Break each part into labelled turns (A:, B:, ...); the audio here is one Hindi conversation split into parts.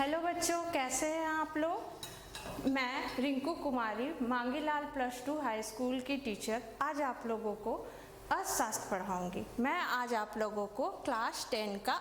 A: हेलो बच्चों, कैसे हैं आप लोग। मैं रिंकू कुमारी मांगीलाल +2 हाई स्कूल की टीचर आज आप लोगों को अर्थशास्त्र पढ़ाऊंगी। मैं आज आप लोगों को क्लास 10 का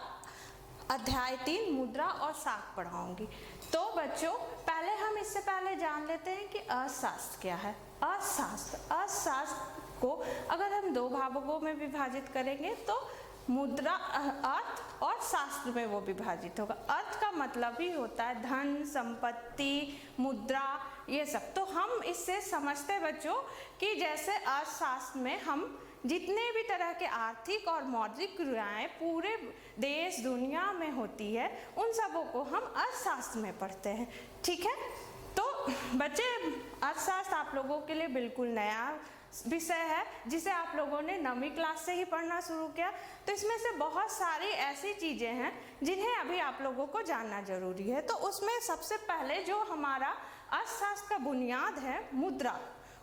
A: अध्याय 3 मुद्रा और साख पढ़ाऊंगी। तो बच्चों, पहले हम इससे पहले जान लेते हैं कि अर्थशास्त्र क्या है। अर्थशास्त्र को अगर हम दो भागों में विभाजित करेंगे तो मुद्रा अर्थ और शास्त्र में वो विभाजित होगा। अर्थ का मतलब ही होता है धन, संपत्ति, मुद्रा, ये सब। तो हम इससे समझते बच्चों कि जैसे अर्थशास्त्र में हम जितने भी तरह के आर्थिक और मौद्रिक क्रियाएं पूरे देश दुनिया में होती है, उन सबों को हम अर्थशास्त्र में पढ़ते हैं। ठीक है, तो बच्चे, अर्थशास्त्र आप लोगों के लिए बिल्कुल नया विषय है जिसे आप लोगों ने 9वीं क्लास से ही पढ़ना शुरू किया। तो इसमें से बहुत सारी ऐसी चीज़ें हैं जिन्हें अभी आप लोगों को जानना जरूरी है। तो उसमें सबसे पहले जो हमारा अर्थशास्त्र का बुनियाद है मुद्रा,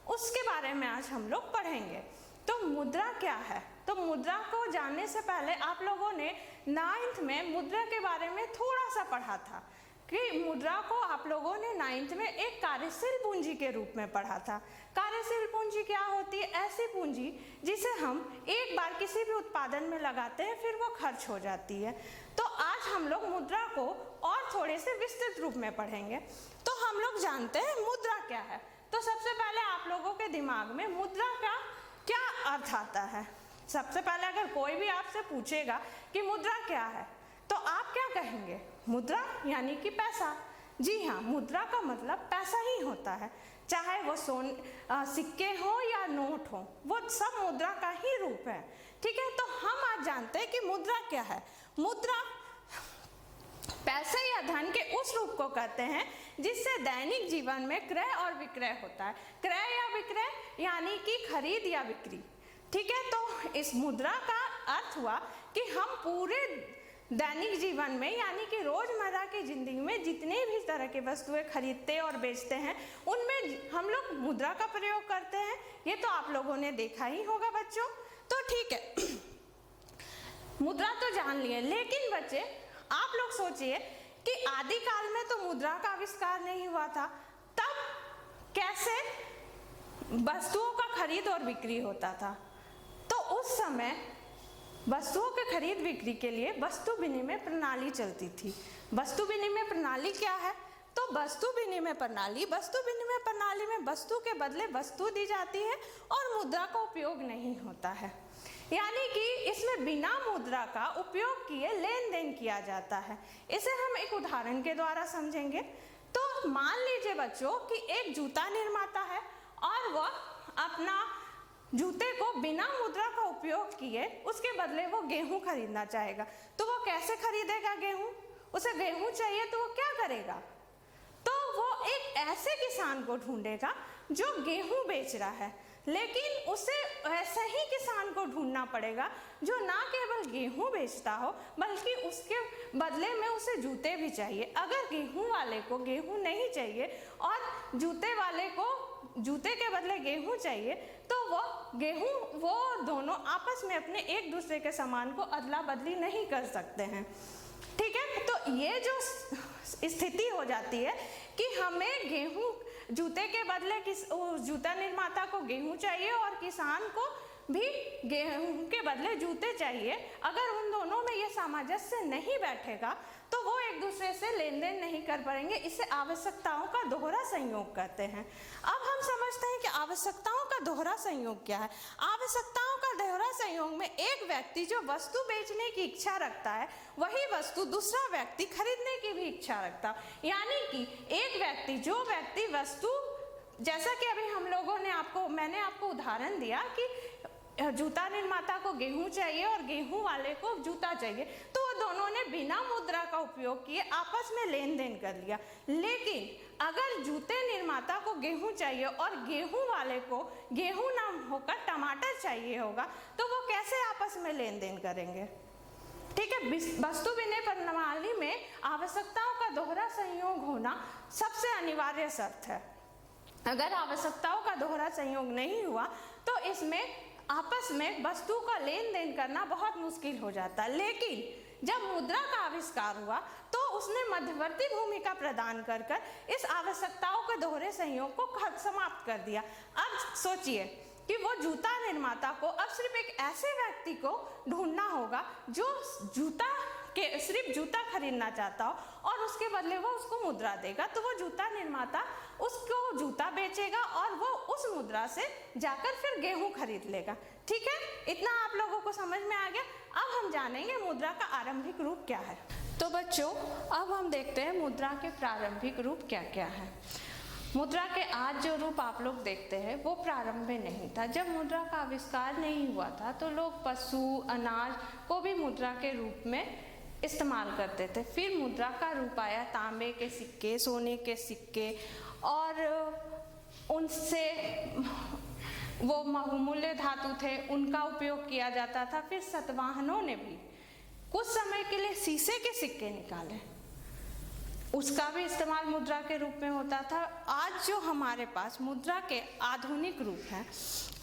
A: उसके बारे में आज हम लोग पढ़ेंगे। तो मुद्रा क्या है? तो मुद्रा को जानने से पहले आप लोगों ने 9th में मुद्रा के बारे में थोड़ा सा पढ़ा था कि मुद्रा को आप लोगों ने 9th में एक कार्यशील पूंजी के रूप में पढ़ा था। कार्यशील पूंजी क्या होती है? ऐसी पूंजी जिसे हम एक बार किसी भी उत्पादन में लगाते हैं, फिर वो खर्च हो जाती है। तो आज हम लोग मुद्रा को और थोड़े से विस्तृत रूप में पढ़ेंगे। तो हम लोग जानते हैं मुद्रा क्या है। तो सबसे पहले आप लोगों के दिमाग में मुद्रा का क्या अर्थ आता है? सबसे पहले अगर कोई भी आपसे पूछेगा कि मुद्रा क्या है, तो आप क्या कहेंगे? मुद्रा यानी कि पैसा। जी हाँ, मुद्रा का मतलब पैसा ही होता है, चाहे वो सिक्के हो या नोट हो, वो सब मुद्रा का ही रूप है। ठीक है, तो हम आज जानते हैं कि मुद्रा क्या है। मुद्रा पैसे या धन के उस रूप को कहते हैं जिससे दैनिक जीवन में क्रय और विक्रय होता है। क्रय या विक्रय यानी कि खरीद या बिक्री। ठीक है, तो इस मुद्रा का अर्थ हुआ कि हम पूरे दैनिक जीवन में यानी कि रोजमर्रा की जिंदगी में जितने भी तरह की वस्तुएं खरीदते और बेचते हैं, उनमें हम लोग मुद्रा का प्रयोग करते हैं। ये तो आप लोगों ने देखा ही होगा बच्चों। तो ठीक है, मुद्रा तो जान लिए, लेकिन बच्चे आप लोग सोचिए कि आदिकाल में तो मुद्रा का आविष्कार नहीं हुआ था, तब कैसे वस्तुओं का खरीद और बिक्री होता था? तो उस समय वस्तुओं के खरीद बिक्री के लिए वस्तु विनिमय प्रणाली चलती थी। वस्तु विनिमय प्रणाली क्या है? तो वस्तु विनिमय प्रणाली में वस्तु के बदले वस्तु दी जाती है और मुद्रा का उपयोग नहीं होता है। यानी कि इसमें बिना मुद्रा का उपयोग किए लेन देन किया जाता है। इसे हम एक उदाहरण के द्वारा समझेंगे। तो मान लीजिए बच्चों कि एक जूता निर्माता है और वह अपना जूते को बिना मुद्रा का उपयोग किए उसके बदले वो गेहूं खरीदना चाहेगा। तो वो कैसे खरीदेगा गेहूं? उसे गेहूं चाहिए तो वो क्या करेगा? तो वो एक ऐसे किसान को ढूंढेगा जो गेहूं बेच रहा है, लेकिन उसे ऐसा ही किसान को ढूंढना पड़ेगा जो ना केवल गेहूं बेचता हो बल्कि उसके बदले में उसे जूते भी चाहिए। अगर गेहूं वाले को गेहूं नहीं चाहिए और जूते वाले को जूते के बदले गेहूं चाहिए, तो वो दोनों आपस में अपने एक दूसरे के सामान को अदला बदली नहीं कर सकते हैं। ठीक है, तो ये जो स्थिति हो जाती है कि हमें गेहूं, जूते के बदले जूता निर्माता को गेहूं चाहिए और किसान को भी गेहूं के बदले जूते चाहिए। अगर उन दोनों में ये सामंजस्य नहीं बैठेगा तो वो एक दूसरे से लेन देन नहीं कर पाएंगे। इसे आवश्यकताओं का दोहरा संयोग कहते हैं। अब हम समझते हैं कि आवश्यकताओं का दोहरा संयोग क्या है। आवश्यकताओं का दोहरा संयोग में एक व्यक्ति जो वस्तु बेचने की इच्छा रखता है, वही वस्तु दूसरा व्यक्ति खरीदने की भी इच्छा रखता है। यानी कि एक व्यक्ति, जो व्यक्ति वस्तु, जैसा कि अभी मैंने आपको उदाहरण दिया कि जूता निर्माता को गेहूं चाहिए और गेहूं वाले को जूता चाहिए, तो वो दोनों ने बिना मुद्रा का उपयोग किए आपस में लेन देन कर लिया। लेकिन अगर जूते निर्माता को गेहूं चाहिए और गेहूं वाले को गेहूं ना होकर टमाटर चाहिए होगा, तो वो कैसे आपस में लेन देन करेंगे? ठीक है, वस्तु विनिमय प्रणाली में आवश्यकताओं का दोहरा संयोग होना सबसे अनिवार्य शर्त है। अगर आवश्यकताओं का दोहरा संयोग नहीं हुआ तो इसमें आपस में वस्तु का लेन देन करना बहुत मुश्किल हो जाता है। लेकिन जब मुद्रा का आविष्कार हुआ तो उसने मध्यवर्ती भूमिका प्रदान कर कर इस आवश्यकताओं के दोहरे संयोग को समाप्त कर दिया। अब सोचिए कि वो जूता निर्माता को अब सिर्फ एक ऐसे व्यक्ति को ढूंढना होगा जो सिर्फ जूता खरीदना चाहता हो और उसके बदले वो उसको मुद्रा देगा, तो वो जूता निर्माता उसको जूता बेचेगा और वो उस मुद्रा से जाकर फिर गेहूं खरीद लेगा। ठीक है, इतना आप लोगों को समझ में आ गया। अब हम जानेंगे मुद्रा का आरंभिक रूप क्या है। तो बच्चों, अब हम देखते हैं मुद्रा के प्रारंभिक रूप क्या क्या है। मुद्रा के आज जो रूप आप लोग देखते हैं वो प्रारंभ में नहीं था। जब मुद्रा का आविष्कार नहीं हुआ था तो लोग पशु, अनाज को भी मुद्रा के रूप में इस्तेमाल करते थे। फिर मुद्रा का रूप आया तांबे के सिक्के, सोने के सिक्के, और उनसे वो मूल्य धातु थे उनका उपयोग किया जाता था। फिर सातवाहनों ने भी कुछ समय के लिए शीशे के सिक्के निकाले, उसका भी इस्तेमाल मुद्रा के रूप में होता था। आज जो हमारे पास मुद्रा के आधुनिक रूप हैं,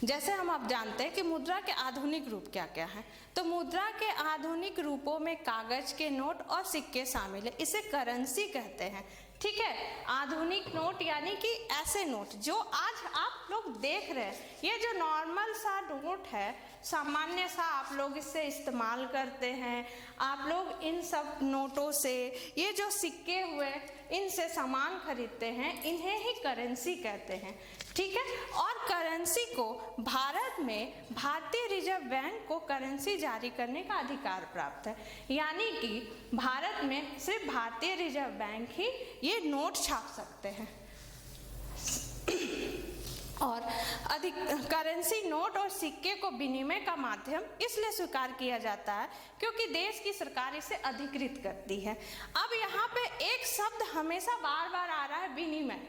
A: जैसे हम अब जानते हैं कि मुद्रा के आधुनिक रूप क्या क्या है, तो मुद्रा के आधुनिक रूपों में कागज के नोट और सिक्के शामिल है। इसे करेंसी कहते हैं। ठीक है, आधुनिक नोट यानी कि ऐसे नोट जो आज आप लोग देख रहे हैं, ये जो नॉर्मल सा नोट है, सामान्य सा आप लोग इससे इस्तेमाल करते हैं। आप लोग इन सब नोटों से, ये जो सिक्के हुए, इनसे सामान खरीदते हैं, इन्हें ही करेंसी कहते हैं। ठीक है, और करेंसी को भारत में भारतीय रिजर्व बैंक को करेंसी जारी करने का अधिकार प्राप्त है। यानी कि भारत में सिर्फ भारतीय रिजर्व बैंक ही ये नोट छाप सकते हैं। और अधिक करेंसी नोट और सिक्के को विनिमय का माध्यम इसलिए स्वीकार किया जाता है क्योंकि देश की सरकार इसे अधिकृत करती है। अब यहाँ पे एक शब्द हमेशा बार बार आ रहा है, विनिमय।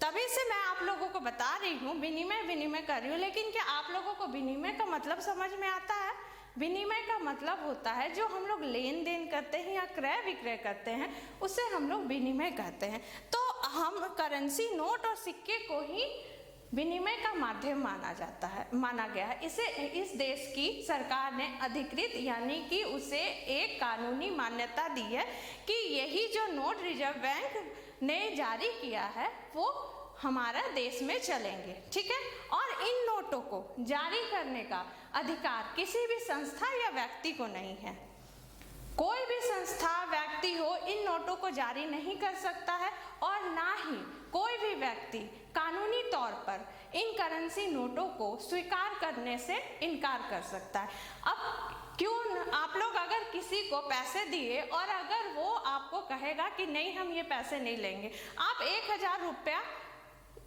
A: तभी से मैं आप लोगों को बता रही हूँ विनिमय कर रही हूँ, लेकिन क्या आप लोगों को विनिमय का मतलब समझ में आता है? विनिमय का मतलब होता है जो हम लोग लेन देन करते हैं या क्रय विक्रय करते हैं, उसे हम लोग विनिमय कहते हैं। तो हम करेंसी नोट और सिक्के को ही विनिमय का माध्यम माना गया है। इसे इस देश की सरकार ने अधिकृत यानी कि उसे एक कानूनी मान्यता दी है कि यही जो नोट रिजर्व बैंक ने जारी किया है वो हमारा देश में चलेंगे। ठीक है, और इन नोटों को जारी करने का अधिकार किसी भी संस्था या व्यक्ति को नहीं है। कोई भी संस्था, व्यक्ति हो इन नोटों को जारी नहीं कर सकता है और ना ही कोई भी व्यक्ति कानूनी तौर पर इन करेंसी नोटों को स्वीकार करने से इनकार कर सकता है। अब क्यों आप लोग अगर किसी को पैसे दिए और अगर वो आपको कहेगा कि नहीं हम ये पैसे नहीं लेंगे, आप 1000 रुपया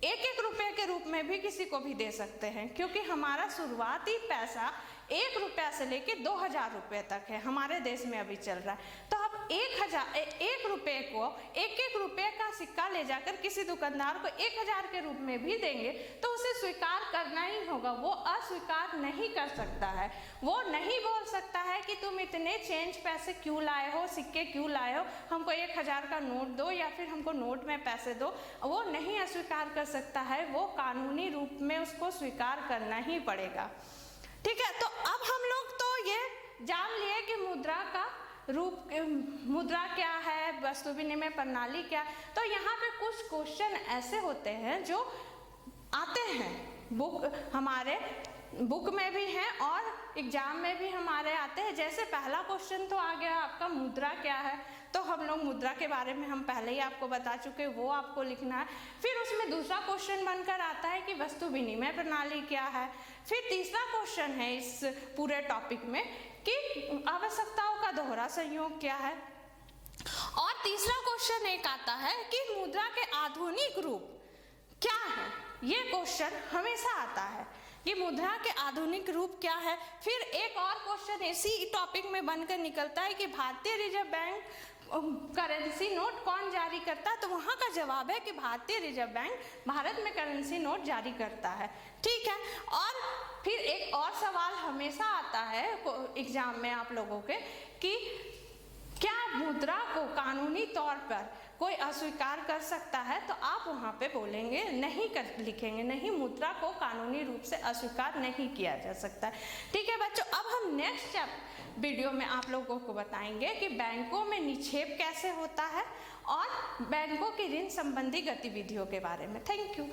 A: 1-1 रुपये के रूप में भी किसी को भी दे सकते हैं, क्योंकि हमारा शुरुआती पैसा 1 रुपया से लेके 2000 रुपये तक है, हमारे देश में अभी चल रहा है। तो आप 1 रुपये को 1-1 रुपये का सिक्का ले जाकर किसी दुकानदार को 1000 के रूप में भी देंगे तो उसे स्वीकार करना ही होगा। वो अस्वीकार नहीं कर सकता है। वो नहीं बोल सकता है कि तुम इतने चेंज पैसे क्यों लाए हो, सिक्के क्यों लाए हो, हमको 1000 का नोट दो या फिर हमको नोट में पैसे दो। वो नहीं अस्वीकार कर सकता है, वो कानूनी रूप में उसको स्वीकार करना ही पड़ेगा। ठीक है, तो अब हम लोग तो ये जान लिए कि मुद्रा का रूप, मुद्रा क्या है, वस्तु विनिमय प्रणाली क्या। तो यहाँ पे कुछ क्वेश्चन ऐसे होते हैं जो आते हैं, हमारे बुक में भी हैं और एग्जाम में भी हमारे आते हैं। जैसे पहला क्वेश्चन तो आ गया आपका, मुद्रा क्या है, तो हम लोग मुद्रा के बारे में हम पहले ही आपको बता चुके, वो आपको लिखना है। फिर उसमें दूसरा क्वेश्चन बनकर आता है कि वस्तु विनिमय प्रणाली क्या है। फिर तीसरा क्वेश्चन है इस पूरे टॉपिक में कि आवश्यकताओं का दोहरा संयोग क्या है। और तीसरा क्वेश्चन एक आता है कि मुद्रा के आधुनिक रूप क्या है। ये क्वेश्चन हमेशा आता है कि मुद्रा के आधुनिक रूप क्या है। फिर एक और क्वेश्चन इसी टॉपिक में बनकर निकलता है कि भारतीय रिजर्व बैंक करेंसी नोट कौन जारी करता है, तो वहाँ का जवाब है कि भारतीय रिजर्व बैंक भारत में करेंसी नोट जारी करता है। ठीक है, और फिर एक और सवाल हमेशा आता है एग्जाम में आप लोगों के कि क्या मुद्रा को कानूनी तौर पर कोई अस्वीकार कर सकता है, तो आप वहाँ पे बोलेंगे नहीं लिखेंगे नहीं, मुद्रा को कानूनी रूप से अस्वीकार नहीं किया जा सकता। ठीक है बच्चों, अब हम नेक्स्ट वीडियो में आप लोगों को बताएंगे कि बैंकों में निक्षेप कैसे होता है और बैंकों की ऋण संबंधी गतिविधियों के बारे में। Thank you.